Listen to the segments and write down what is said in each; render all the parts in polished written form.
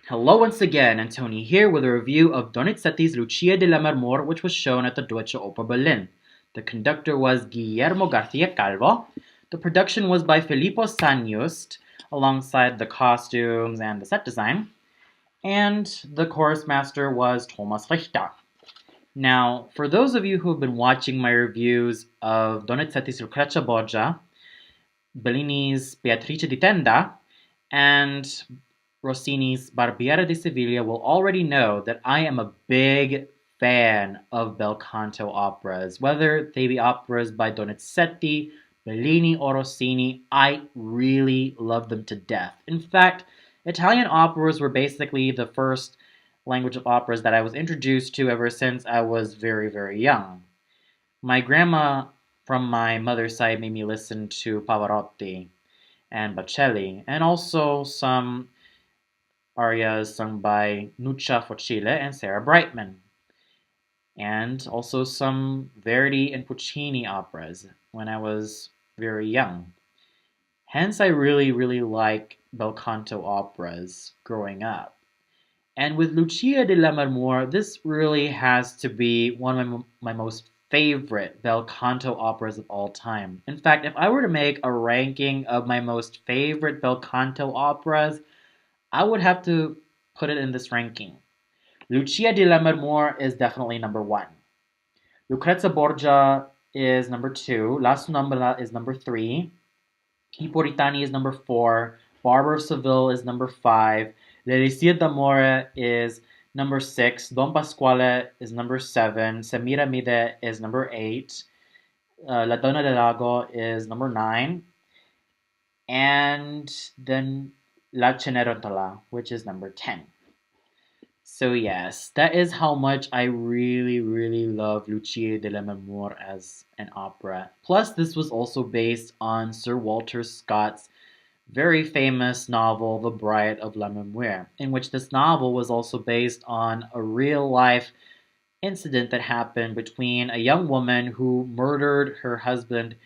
Hello once again, Antoni here with a review of Donizetti's Lucia di Lammermoor, which was shown at the Deutsche Oper Berlin. The conductor was Guillermo Garcia Calvo. The production was by Filippo Sanjust, alongside the costumes and the set design. And the chorus master was Thomas Richter. Now, for those of you who have been watching my reviews of Donizetti's Lucrezia Borgia, Bellini's Beatrice di Tenda, and Rossini's Barbiere di Sevilla will already know that I am a big fan of bel canto operas. Whether they be operas by Donizetti, Bellini, or Rossini, I really love them to death. In fact, Italian operas were basically the first language of operas that I was introduced to ever since I was very, very young. My grandma from my mother's side made me listen to Pavarotti and Bocelli, and also some arias sung by Nuccia Focile and Sarah Brightman, and also some Verdi and Puccini operas when I was very young. Hence, I really, really like bel canto operas growing up. And with Lucia di Lammermoor, this really has to be one of my most favorite bel canto operas of all time. In fact, if I were to make a ranking of my most favorite bel canto operas, I would have to put it in this ranking. Lucia di Lammermoor is definitely number one. Lucrezia Borgia is number two. La Sonnambula is number three. I Puritani is number four. Barber of Seville is number five. L'Elisir d'Amore is number six. Don Pasquale is number seven. Semiramide is number eight. La Donna del Lago is number nine. And then La Cenerentola, which is number 10. So yes, that is how much I really, really love Lucia di Lammermoor as an opera. Plus, this was also based on Sir Walter Scott's very famous novel, The Bride of Lammermoor, in which this novel was also based on a real-life incident that happened between a young woman who murdered her husband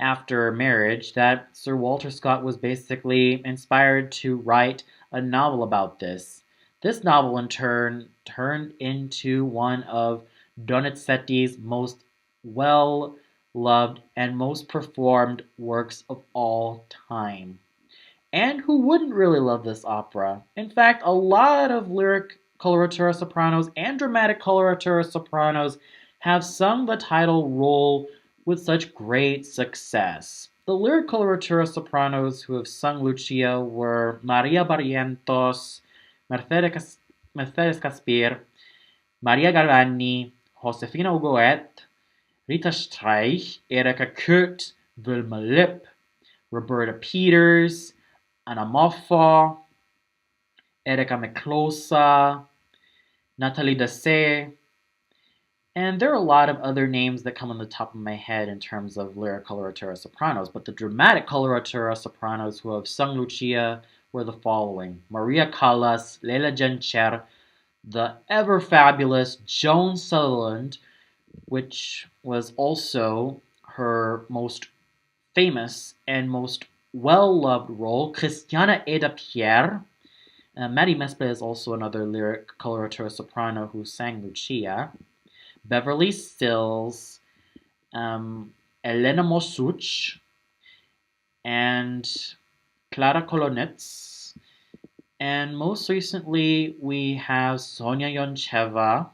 after marriage, that Sir Walter Scott was basically inspired to write a novel about this. This novel, in turn, turned into one of Donizetti's most well-loved and most performed works of all time. And who wouldn't really love this opera? In fact, a lot of lyric coloratura sopranos and dramatic coloratura sopranos have sung the title role with such great success. The lyric coloratura sopranos who have sung Lucia were Maria Barrientos, Mercedes Caspir, Maria Galvani, Josefina Hugoet, Rita Streich, Erika Kurt, Wilma Lipp, Roberta Peters, Anna Moffat, Erika Miklosa, Nathalie Dessay, and there are a lot of other names that come on the top of my head in terms of lyric coloratura sopranos, but the dramatic coloratura sopranos who have sung Lucia were the following: Maria Callas, Leila Gencer, the ever-fabulous Joan Sutherland, which was also her most famous and most well-loved role, Christiana Eda Pierre. Maddie Mesple is also another lyric coloratura soprano who sang Lucia. Beverly Stills, Elena Mosuch, and Clara Kolonets. And most recently, we have Sonia Yoncheva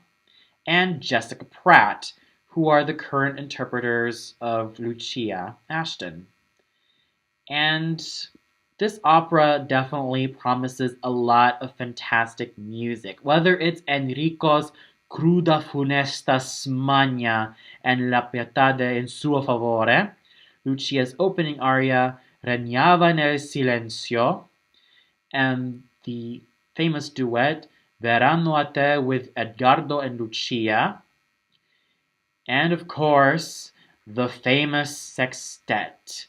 and Jessica Pratt, who are the current interpreters of Lucia Ashton. And this opera definitely promises a lot of fantastic music, whether it's Enrico's Cruda funesta smania and La pietade in suo favore, Lucia's opening aria Regnava nel silenzio, and the famous duet Verranno a te with Edgardo and Lucia, and of course, the famous sextet,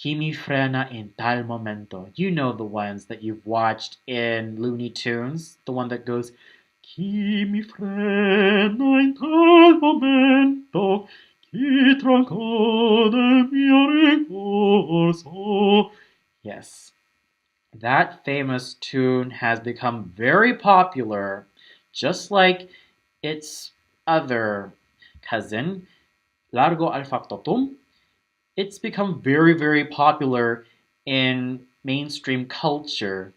Chi mi frena in tal momento. You know the ones that you've watched in Looney Tunes, the one that goes, Chi mi frena in tal momento, chi trancade mio ricorso. Yes. That famous tune has become very popular, just like its other cousin, Largo al Factotum. It's become very, very popular in mainstream culture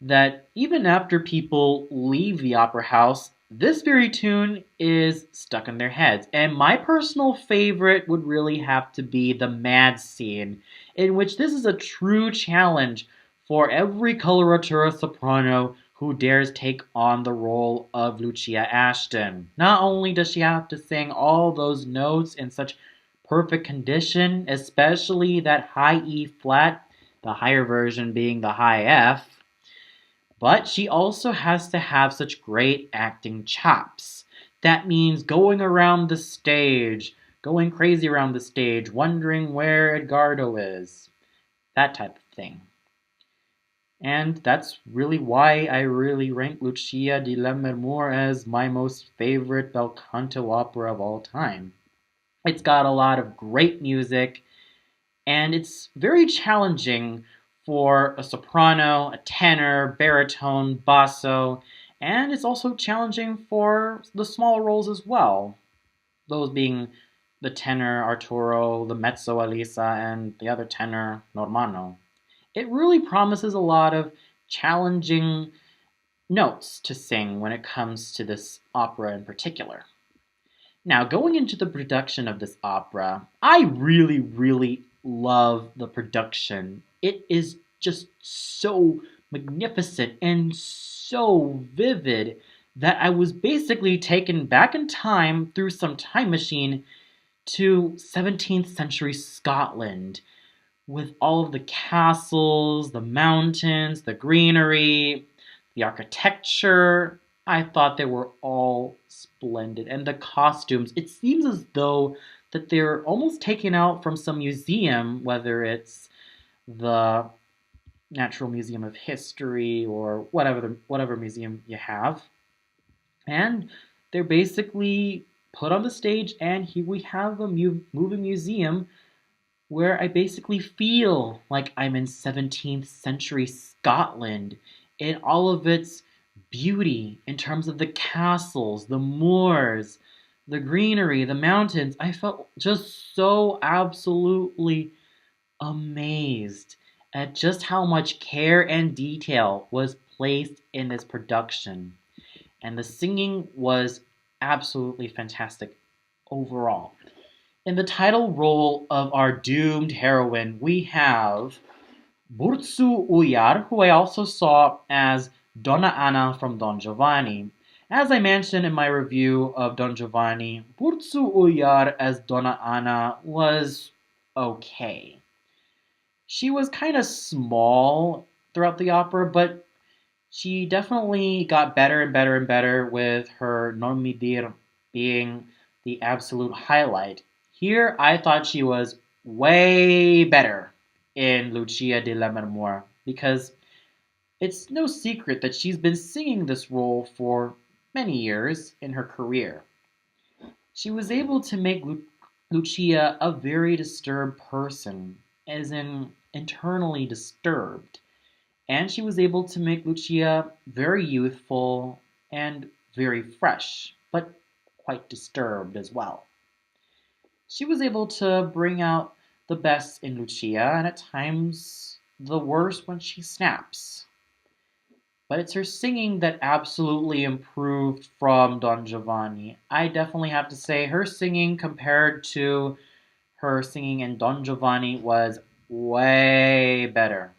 that even after people leave the opera house, this very tune is stuck in their heads. And my personal favorite would really have to be the Mad scene, in which this is a true challenge for every coloratura soprano who dares take on the role of Lucia Ashton. Not only does she have to sing all those notes in such perfect condition, especially that high E flat, the higher version being the high F, but she also has to have such great acting chops. That means going around the stage, going crazy around the stage, wondering where Edgardo is. That type of thing. And that's really why I really rank Lucia di Lammermoor as my most favorite bel canto opera of all time. It's got a lot of great music, and it's very challenging for a soprano, a tenor, baritone, basso, and it's also challenging for the small roles as well. Those being the tenor Arturo, the mezzo Elisa, and the other tenor Normanno. It really promises a lot of challenging notes to sing when it comes to this opera in particular. Now, going into the production of this opera, I really, really love the production. It is just so magnificent and so vivid that I was basically taken back in time through some time machine to 17th century Scotland with all of the castles, the mountains, the greenery, the architecture. I thought they were all splendid. And the costumes, it seems as though that they're almost taken out from some museum, whether it's the Natural Museum of History or whatever museum you have. And they're basically put on the stage, and here we have a moving museum where I basically feel like I'm in 17th century Scotland in all of its beauty in terms of the castles, the moors, the greenery, the mountains. I felt just so absolutely amazed at just how much care and detail was placed in this production. And the singing was absolutely fantastic overall. In the title role of our doomed heroine, we have Burcu Uyar, who I also saw as Donna Anna from Don Giovanni. As I mentioned in my review of Don Giovanni, Burcu Uyar as Donna Anna was okay. She was kind of small throughout the opera, but she definitely got better and better and better with her Non mi dir being the absolute highlight. Here, I thought she was way better in Lucia di Lammermoor because it's no secret that she's been singing this role for many years in her career. She was able to make Lucia a very disturbed person, as in internally disturbed. And she was able to make Lucia very youthful and very fresh, but quite disturbed as well. She was able to bring out the best in Lucia and at times the worst when she snaps. But it's her singing that absolutely improved from Don Giovanni. I definitely have to say her singing compared to her singing in Don Giovanni was way better.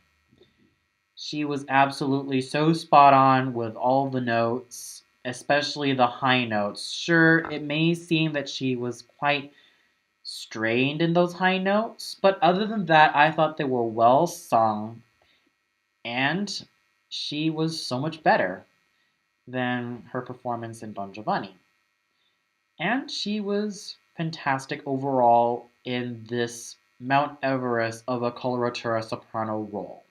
She was absolutely so spot on with all the notes, especially the high notes. Sure, it may seem that she was quite strained in those high notes, but other than that, I thought they were well sung, and she was so much better than her performance in Don Giovanni. And she was fantastic overall in this Mount Everest of a coloratura soprano role.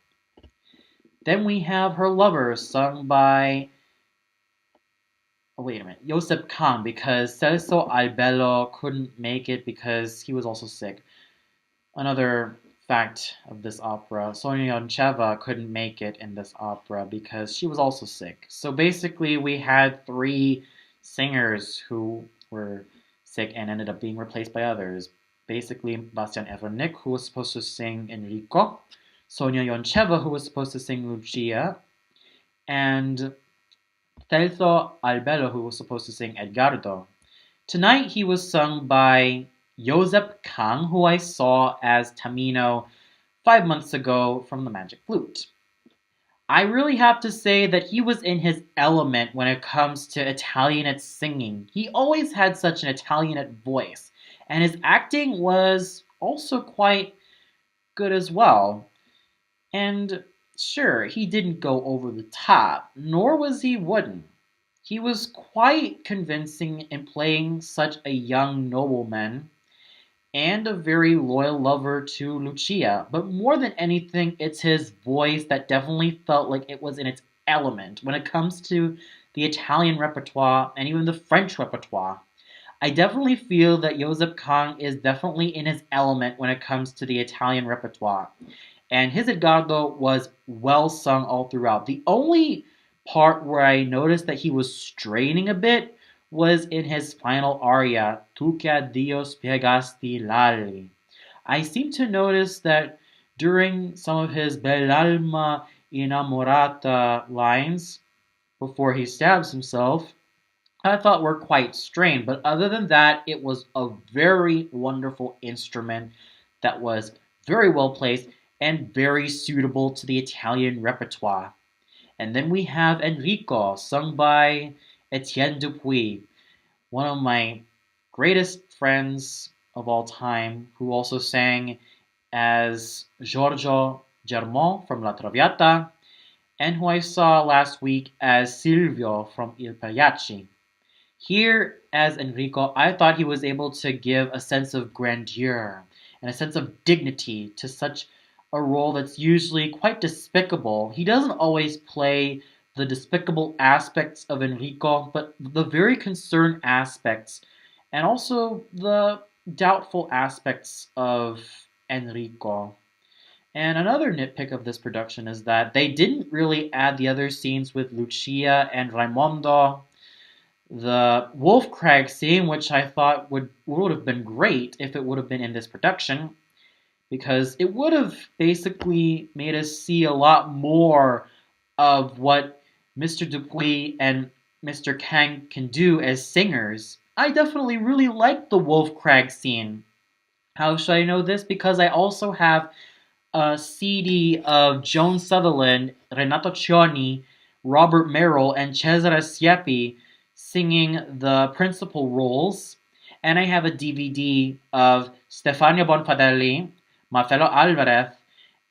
Then we have her lover, sung by wait a minute, Yosep Kang, because Celso Albello couldn't make it because he was also sick. Another fact of this opera, Sonia Yoncheva couldn't make it in this opera because she was also sick. So basically, we had three singers who were sick and ended up being replaced by others. Basically, Bastian Evernick, who was supposed to sing Enrico, Sonia Yoncheva, who was supposed to sing Lucia, and Celso Albello, who was supposed to sing Edgardo. Tonight he was sung by Yosep Kang, who I saw as Tamino 5 months ago from the Magic Flute. I really have to say that he was in his element when it comes to Italianate singing. He always had such an Italianate voice, and his acting was also quite good as well. And sure, he didn't go over the top, nor was he wooden. He was quite convincing in playing such a young nobleman and a very loyal lover to Lucia. But more than anything, it's his voice that definitely felt like it was in its element when it comes to the Italian repertoire and even the French repertoire. I definitely feel that Joseph Kang is definitely in his element when it comes to the Italian repertoire. And his Edgardo was well sung all throughout. The only part where I noticed that he was straining a bit was in his final aria, Tu che a Dio spiegasti l'ali. I seem to notice that during some of his Bell'alma innamorata lines, before he stabs himself, I thought were quite strained. But other than that, it was a very wonderful instrument that was very well placed and very suitable to the Italian repertoire. And then we have Enrico, sung by Etienne Dupuis, one of my greatest friends of all time, who also sang as Giorgio Germont from La Traviata, and who I saw last week as Silvio from Il Pagliacci. Here, as Enrico, I thought he was able to give a sense of grandeur and a sense of dignity to such a role that's usually quite despicable. He doesn't always play the despicable aspects of Enrico, but the very concerned aspects and also the doubtful aspects of Enrico. And another nitpick of this production is that they didn't really add the other scenes with Lucia and Raimondo. The Wolf Crag scene, which I thought would have been great if it would have been in this production, because it would have basically made us see a lot more of what Mr. Dupuis and Mr. Kang can do as singers. I definitely really liked the Wolf Crag scene. How should I know this? Because I also have a CD of Joan Sutherland, Renato Cioni, Robert Merrill, and Cesare Siepi singing the principal roles. And I have a DVD of Stefania Bonfadelli, Marcelo Alvarez,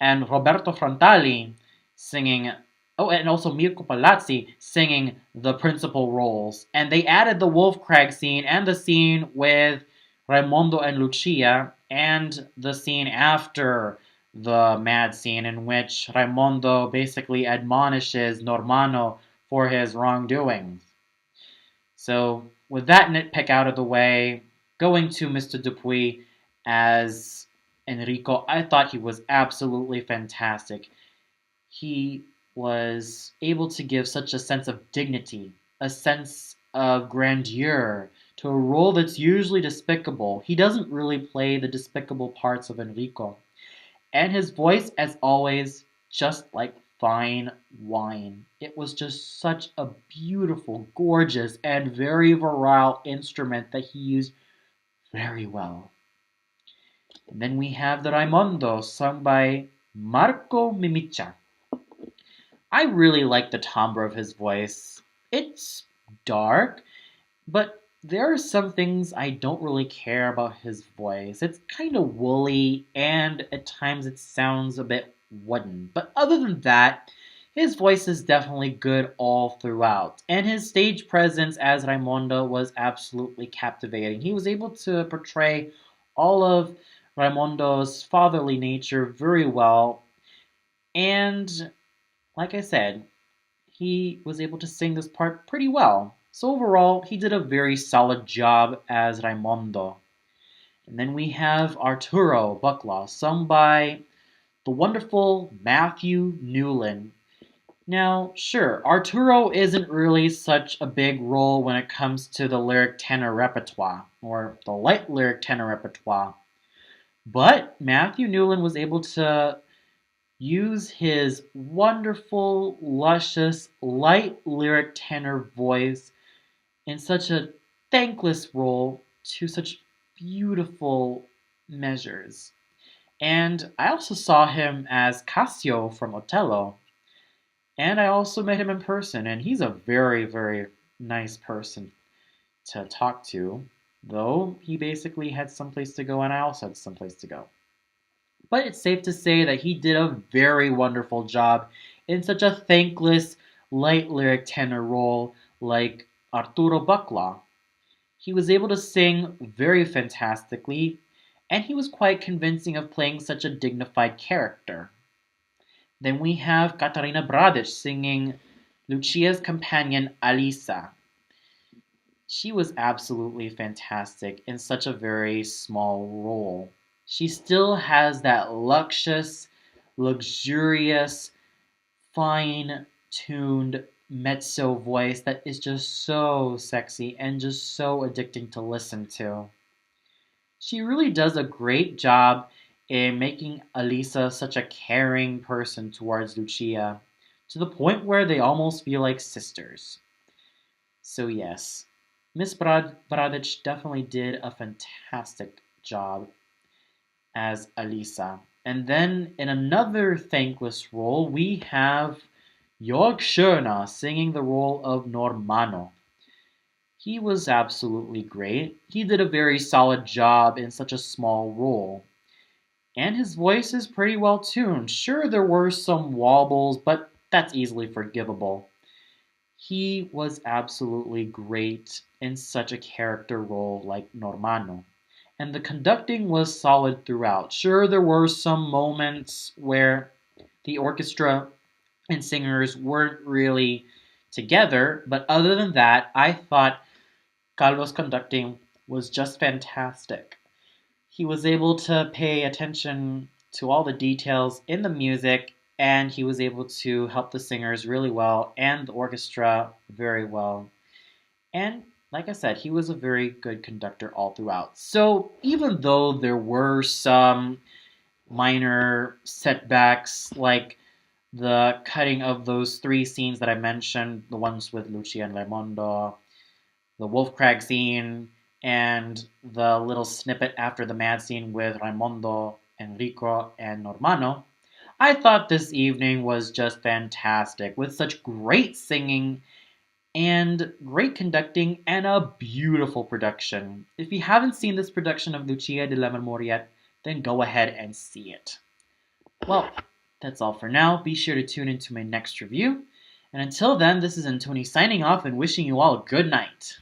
and Roberto Frontali singing. Oh, and also Mirko Palazzi singing the principal roles. And they added the Wolf Crag scene and the scene with Raimondo and Lucia, and the scene after the mad scene in which Raimondo basically admonishes Normanno for his wrongdoings. So, with that nitpick out of the way, going to Mr. Dupuis as Enrico, I thought he was absolutely fantastic. He was able to give such a sense of dignity, a sense of grandeur to a role that's usually despicable. He doesn't really play the despicable parts of Enrico. And his voice, as always, just like fine wine. It was just such a beautiful, gorgeous, and very virile instrument that he used very well. And then we have the Raimondo, sung by Marco Mimicha. I really like the timbre of his voice. It's dark, but there are some things I don't really care about his voice. It's kind of woolly, and at times it sounds a bit wooden. But other than that, his voice is definitely good all throughout. And his stage presence as Raimondo was absolutely captivating. He was able to portray all of Raimondo's fatherly nature very well. And like I said, he was able to sing this part pretty well. So overall, he did a very solid job as Raimondo. And then we have Arturo Bucklaw, sung by the wonderful Matthew Newland. Now, sure, Arturo isn't really such a big role when it comes to the lyric tenor repertoire, or the light lyric tenor repertoire, but Matthew Newland was able to use his wonderful, luscious, light lyric tenor voice in such a thankless role to such beautiful measures. And I also saw him as Cassio from Otello, and I also met him in person, and he's a very, very nice person to talk to, though he basically had someplace to go, and I also had someplace to go. But it's safe to say that he did a very wonderful job in such a thankless, light lyric tenor role like Arturo Bucklaw. He was able to sing very fantastically, and he was quite convincing of playing such a dignified character. Then we have Katarina Bradic singing Lucia's companion Alisa. She was absolutely fantastic in such a very small role. She still has that luscious, luxurious, fine tuned mezzo voice that is just so sexy and just so addicting to listen to. She really does a great job in making Alisa such a caring person towards Lucia, to the point where they almost feel like sisters. So, yes, Miss Bradic definitely did a fantastic job as Alisa. And then in another thankless role, we have Jörg Schöner singing the role of Normanno. He was absolutely great. He did a very solid job in such a small role. And his voice is pretty well tuned. Sure, there were some wobbles, but that's easily forgivable. He was absolutely great in such a character role like Normanno. And the conducting was solid throughout. Sure, there were some moments where the orchestra and singers weren't really together, but other than that, I thought Carlos' conducting was just fantastic. He was able to pay attention to all the details in the music, and he was able to help the singers really well and the orchestra very well. And like I said, he was a very good conductor all throughout. So even though there were some minor setbacks, like the cutting of those three scenes that I mentioned, the ones with Lucia and Raimondo, the Wolf Crag scene, and the little snippet after the mad scene with Raimondo, Enrico, and Normanno, I thought this evening was just fantastic, with such great singing and great conducting and a beautiful production. If you haven't seen this production of Lucia di Lammermoor yet, then go ahead and see it. Well, that's all for now. Be sure to tune into my next review. And until then, this is Antoni signing off and wishing you all a good night.